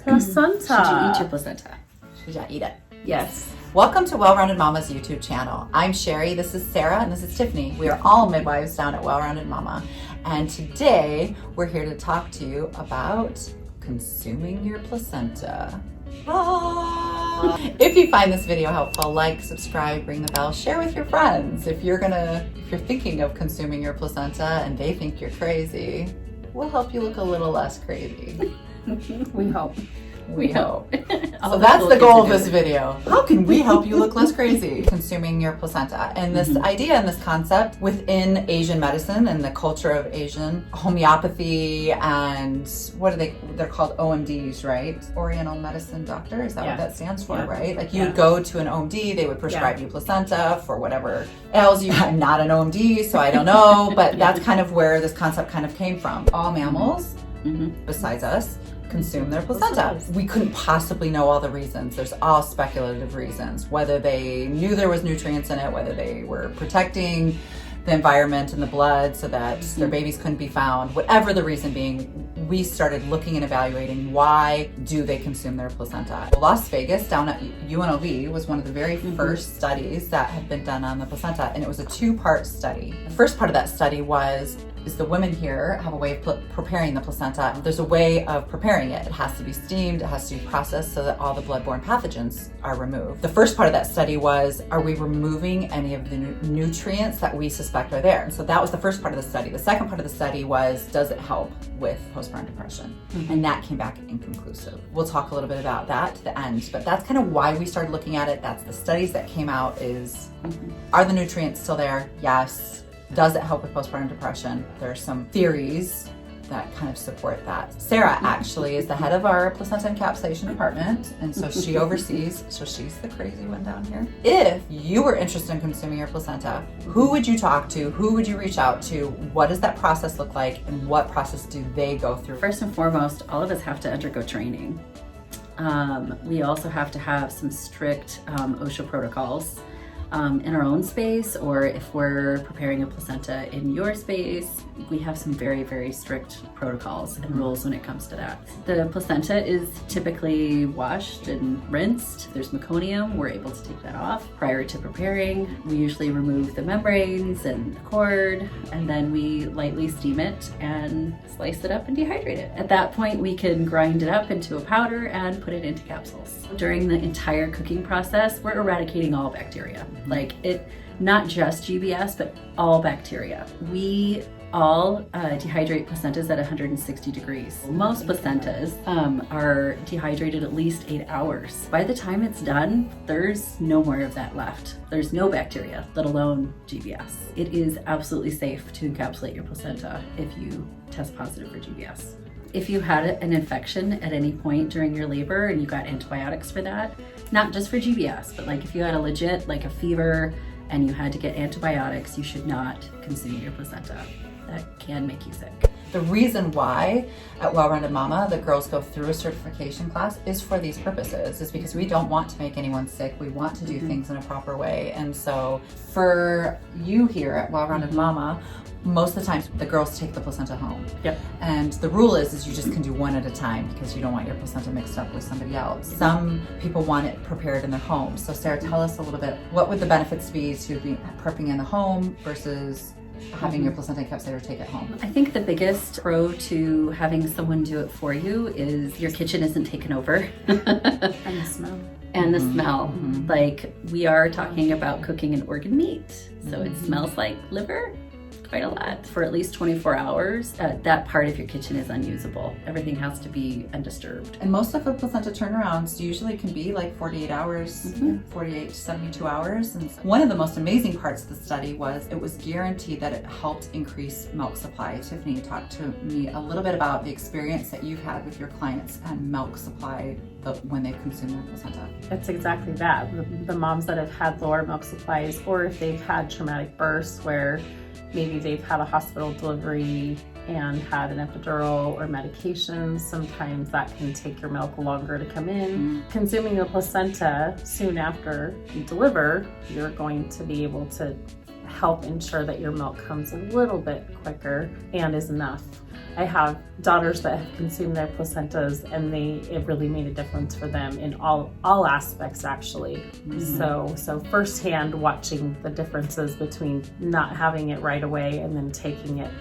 Placenta. Should you eat your placenta? Should I eat it? Yes. Welcome to Well-Rounded Mama's YouTube channel. I'm Sherry, this is Sarah, and this is Tiffany. We are all midwives down at Well-Rounded Mama. And today we're here to talk to you about consuming your placenta. If you find this video helpful, like, subscribe, ring the bell, share with your friends. If you're thinking of consuming your placenta and they think you're crazy, we'll help you look a little less crazy. We hope. We hope. So that's the goal of this video. How can we help you look less crazy? Consuming your placenta. And this idea and this concept within Asian medicine and the culture of Asian homeopathy and they're called OMDs, right? Oriental medicine doctor, is that what that stands for, right? Like you would go to an OMD, they would prescribe you placenta for whatever ails you. I'm not an OMD, so I don't know, but that's kind of where this concept kind of came from. All mammals, besides us, consume their placenta. We couldn't possibly know all the reasons. There's all speculative reasons, whether they knew there was nutrients in it, whether they were protecting the environment and the blood so that their babies couldn't be found, whatever the reason being. We started looking and evaluating why do they consume their placenta. Las Vegas down at UNLV was one of the very first studies that had been done on the placenta, and it was a two-part study. The first part of that study is the women here have a way of preparing the placenta. There's a way of preparing it. It has to be steamed, it has to be processed so that all the bloodborne pathogens are removed. The first part of that study was, are we removing any of the nutrients that we suspect are there? And so that was the first part of the study. The second part of the study was, does it help with postpartum depression? And that came back inconclusive. We'll talk a little bit about that to the end, but that's kind of why we started looking at it. That's the studies that came out is, are the nutrients still there? Yes. Does it help with postpartum depression? There are some theories that kind of support that. Sarah actually is the head of our placenta encapsulation department, and so she oversees, so she's the crazy one down here. If you were interested in consuming your placenta, who would you talk to? Who would you reach out to? What does that process look like, and what process do they go through? First and foremost, all of us have to undergo training. We also have to have some strict OSHA protocols in our own space, or if we're preparing a placenta in your space, we have some very, very strict protocols and rules when it comes to that. The placenta is typically washed and rinsed. There's meconium, we're able to take that off prior to preparing. We usually remove the membranes and the cord, and then we lightly steam it and slice it up and dehydrate it. At that point, we can grind it up into a powder and put it into capsules. During the entire cooking process, we're eradicating all bacteria. Not just GBS, but all bacteria. We all dehydrate placentas at 160 degrees. Most placentas are dehydrated at least 8 hours. By the time it's done, there's no more of that left. There's no bacteria, let alone GBS. It is absolutely safe to encapsulate your placenta if you test positive for GBS. If you had an infection at any point during your labor and you got antibiotics for that, not just for GBS, but like if you had a legit, like a fever and you had to get antibiotics, you should not consume your placenta. That can make you sick. The reason why at Well-Rounded Mama the girls go through a certification class is for these purposes, is because we don't want to make anyone sick. We want to do things in a proper way. And so for you here at Well-Rounded Mama, most of the times the girls take the placenta home. Yep. And the rule is you just can do one at a time because you don't want your placenta mixed up with somebody else. Some people want it prepared in their home. So Sarah, tell us a little bit, what would the benefits be to be prepping in the home versus having your placenta encapsulator take it home? I think the biggest pro to having someone do it for you is your kitchen isn't taken over. And the smell. And the smell. Like, we are talking about cooking an organ meat, so it smells like liver quite a lot. For at least 24 hours, that part of your kitchen is unusable. Everything has to be undisturbed. And most of the placenta turnarounds usually can be like 48 hours, 48 to 72 hours. And one of the most amazing parts of the study was it was guaranteed that it helped increase milk supply. Tiffany, talk to me a little bit about the experience that you've had with your clients and milk supply when they've consumed their placenta. It's exactly that. The moms that have had lower milk supplies, or if they've had traumatic births where maybe they've had a hospital delivery and had an epidural or medications, sometimes that can take your milk longer to come in. Consuming the placenta soon after you deliver, you're going to be able to help ensure that your milk comes a little bit quicker and is enough. I have daughters that have consumed their placentas, and it really made a difference for them in all aspects, actually. So firsthand watching the differences between not having it right away and then taking it,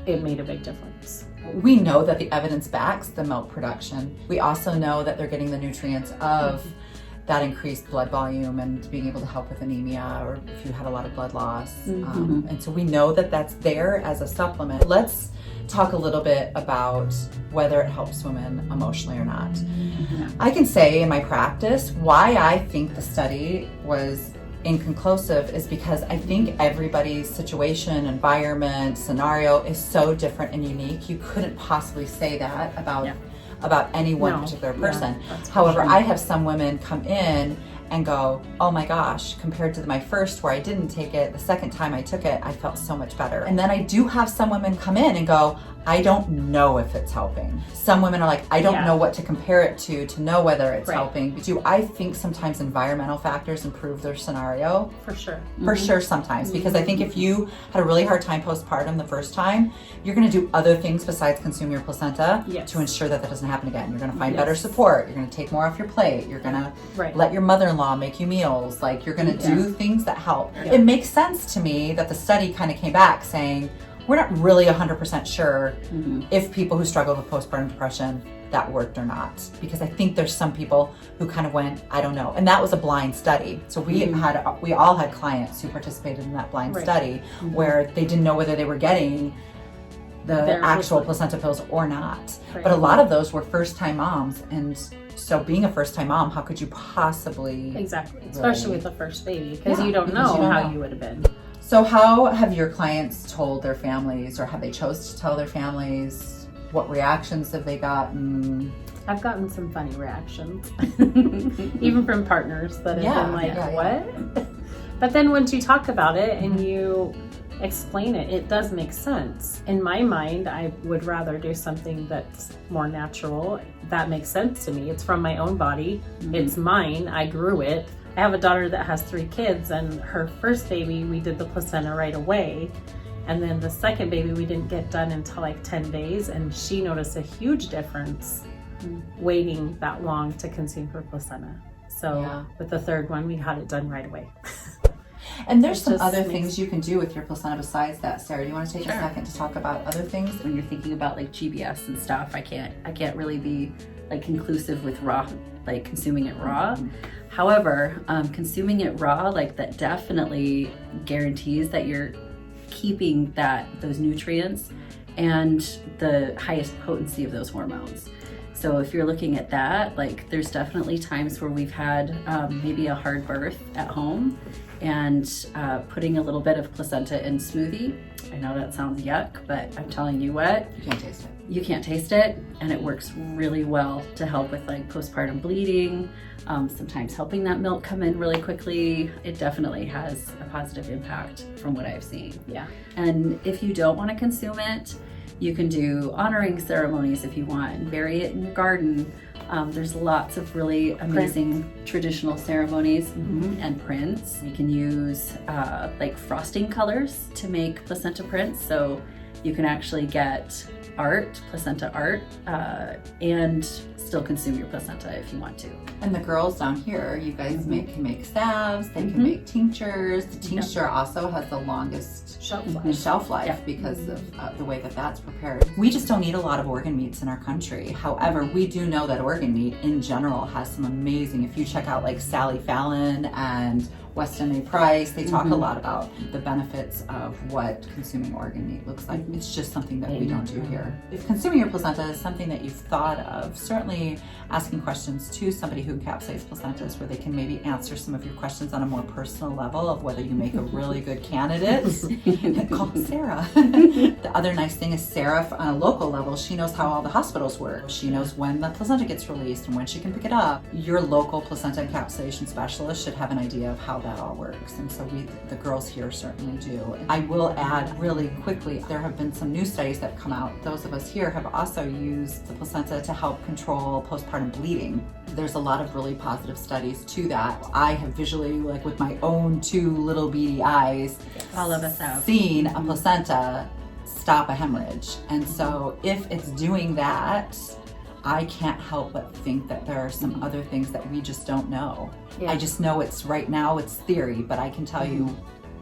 it made a big difference. We know that the evidence backs the milk production. We also know that they're getting the nutrients of that increased blood volume and being able to help with anemia or if you had a lot of blood loss. And so we know that that's there as a supplement. Let's talk a little bit about whether it helps women emotionally or not. I can say in my practice why I think the study was inconclusive is because I think everybody's situation, environment, scenario is so different and unique. You couldn't possibly say that about any one particular person. However, I have some women come in and go, oh my gosh, compared to my first where I didn't take it, the second time I took it, I felt so much better. And then I do have some women come in and go, I don't know if it's helping. Some women are like, I don't know what to compare it to know whether it's helping. But I think sometimes environmental factors improve their scenario. For sure. For sure sometimes. Because I think if you had a really hard time postpartum the first time, you're gonna do other things besides consume your placenta to ensure that doesn't happen again. You're gonna find better support. You're gonna take more off your plate. You're gonna let your mother-in-law make you meals. Like you're gonna do things that help. It makes sense to me that the study kind of came back saying, we're not really 100% sure if people who struggle with postpartum depression, that worked or not. Because I think there's some people who kind of went, I don't know. And that was a blind study. So we all had clients who participated in that blind study where they didn't know whether they were getting the actual placenta pills or not. But a lot of those were first-time moms. And so being a first-time mom, how could you possibly... Exactly. Especially with the first baby, because you don't know how you would have been. So how have your clients told their families, or have they chose to tell their families? What reactions have they gotten? I've gotten some funny reactions, even from partners that have been like, what? But then once you talk about it and you explain it, it does make sense. In my mind, I would rather do something that's more natural. That makes sense to me. It's from my own body. It's mine. I grew it. I have a daughter that has 3 kids, and her first baby, we did the placenta right away. And then the second baby, we didn't get done until like 10 days. And she noticed a huge difference waiting that long to consume her placenta. So with the third one, we had it done right away. And there's some other things you can do with your placenta besides that. Sarah, do you want to take a second to talk about other things? When you're thinking about like GBS and stuff, I can't really be like conclusive with raw, like consuming it raw. However, consuming it raw, like that definitely guarantees that you're keeping those nutrients and the highest potency of those hormones. So if you're looking at that, like there's definitely times where we've had maybe a hard birth at home and putting a little bit of placenta in smoothie. I know that sounds yuck, but I'm telling you what. You can't taste it. You can't taste it, and it works really well to help with like postpartum bleeding, sometimes helping that milk come in really quickly. It definitely has a positive impact from what I've seen. Yeah. And if you don't want to consume it, you can do honoring ceremonies if you want and bury it in your garden. There's lots of really amazing traditional ceremonies and prints. You can use like frosting colors to make placenta prints. So you can actually get placenta art, and still consume your placenta if you want to. And the girls down here, you guys can make salves, they can make tinctures. The tincture also has the longest shelf life because of the way that that's prepared. We just don't eat a lot of organ meats in our country. However, we do know that organ meat in general has some amazing, if you check out like Sally Fallon and Weston A. Price, they talk a lot about the benefits of what consuming organ meat looks like. It's just something that we don't do here. If consuming your placenta is something that you've thought of, certainly asking questions to somebody who encapsulates placentas where they can maybe answer some of your questions on a more personal level of whether you make a really good candidate, call Sarah. The other nice thing is Sarah, on a local level, she knows how all the hospitals work. She knows when the placenta gets released and when she can pick it up. Your local placenta encapsulation specialist should have an idea of how that all works. And so the girls here certainly do. I will add really quickly, there have been some new studies that have come out. Those of us here have also used the placenta to help control postpartum postpartum bleeding. There's a lot of really positive studies to that. I have visually, like with my own 2 little beady eyes, All of us have. seen a placenta stop a hemorrhage. And so if it's doing that, I can't help but think that there are some other things that we just don't know. Yeah. I just know it's right now, it's theory, but I can tell you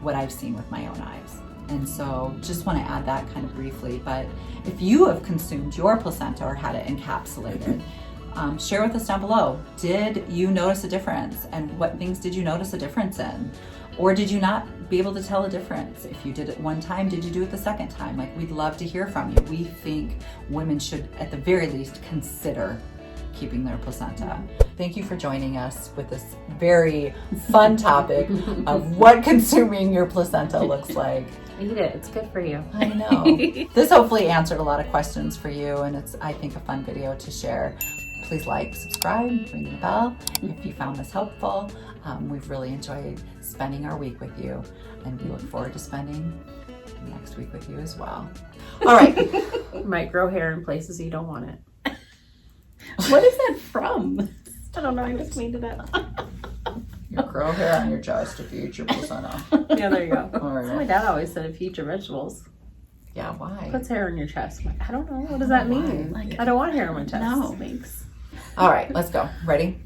what I've seen with my own eyes. And so just want to add that kind of briefly. But if you have consumed your placenta or had it encapsulated, share with us down below. Did you notice a difference? And what things did you notice a difference in? Or did you not be able to tell a difference? If you did it one time, did you do it the second time? Like, we'd love to hear from you. We think women should, at the very least, consider keeping their placenta. Thank you for joining us with this very fun topic of what consuming your placenta looks like. Eat it. It's good for you. I know. This hopefully answered a lot of questions for you, and it's, I think, a fun video to share. Please like, subscribe, ring the bell if you found this helpful. We've really enjoyed spending our week with you, and we look forward to spending next week with you as well. All right. You might grow hair in places you don't want it. What is that from? I don't know. I just made it up. You grow hair on your chest if you eat your placenta. Yeah, there you go. All So my right. dad always said if you eat your vegetables, Yeah, why? puts hair in your chest. I'm like, I don't know. What does that mean? Why? I don't want hair on my chest. No. Thanks. All right, let's go. Ready?